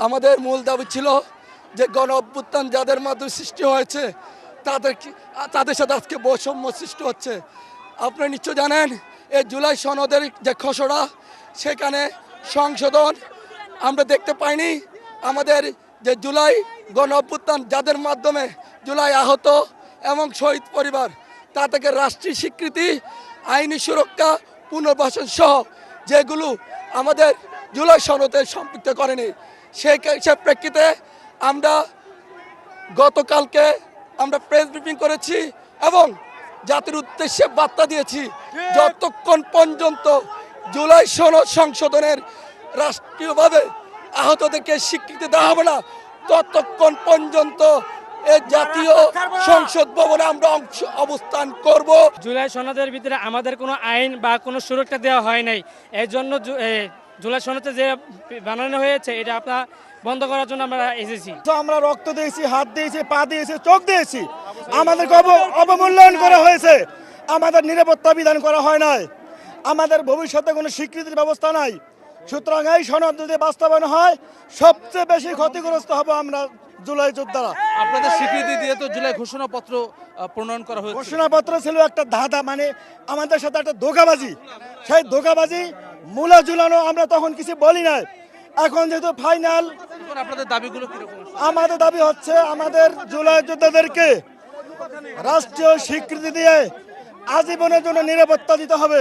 আমাদের মূল দাবি ছিল যে গণ অভ্যুত্থান যাদের মাধ্যমে সৃষ্টি হয়েছে তাদের সাথে আজকে বৈষম্য সৃষ্টি হচ্ছে। আপনারা নিশ্চয় জানেন এই জুলাই সনদের যে খসড়া সেখানে সংশোধন আমরা দেখতে পাইনি। আমাদের যে জুলাই গণ অভ্যুত্থান যাদের মাধ্যমে জুলাই আহত এবং শহীদ পরিবার তা থেকে রাষ্ট্রীয় স্বীকৃতি, আইনি সুরক্ষা, পুনর্বাসন সহ যেগুলো আমাদের জুলাই সনদে সম্পৃক্ত করেনি, সে প্রেক্ষিতে আমরা গতকালকে আমরা প্রেস ব্রিফিং করেছি এবং জাতির উদ্দেশ্যে বার্তা দিয়েছি যতক্ষণ পর্যন্ত জুলাই সনদ সংশোধনের রাষ্ট্রীয়ভাবে আহতদেরকে স্বীকৃতি দেওয়া হবে না ততক্ষণ পর্যন্ত এই জাতীয় সংসদ ভবনে আমরা অবস্থান করব। জুলাই সনদের ভিতরে আমাদের কোনো আইন বা কোনো সুরক্ষা দেওয়া হয় নাই। এর জন্য জুলাই সনদে যে বানানো হয়েছে এটা আপনার বন্ধ করার জন্য আমরা এসেছি। আমরা রক্ত দিয়েছি, হাত দিয়েছি, পা দিয়েছি, চোখ দিয়েছি, আমাদেরকে অবমূল্যায়ন করা হয়েছে, আমাদের নিরাপত্তা বিধান করা হয় নাই, আমাদের ভবিষ্যতে কোনো স্বীকৃতির ব্যবস্থা নাই। সুতরাং এই সনদ যদি বাস্তবায়ন হয় সবচেয়ে বেশি ক্ষতিগ্রস্ত হব আমরা জুলাই যোদ্ধারা। আপনাদের স্বীকৃতি দিয়ে তো জুলাই ঘোষণাপত্র প্রণয়ন করা হয়েছে। ঘোষণাপত্র ছিল একটা ধাঁধা, মানে আমাদের সাথে একটা ধোঁকাবাজি। সেই ধোঁকাবাজি মূলে ঝুলানো, আমরা তখন কিছু বলি নাই। এখন যেহেতু ফাইনাল, আপনাদের দাবিগুলো কিরকম? আমাদের দাবি হচ্ছে আমাদের জুলাই যোদ্ধাদেরকে রাষ্ট্রীয় স্বীকৃতি দিয়ে আজীবনের জন্য নিরাপত্তা দিতে হবে।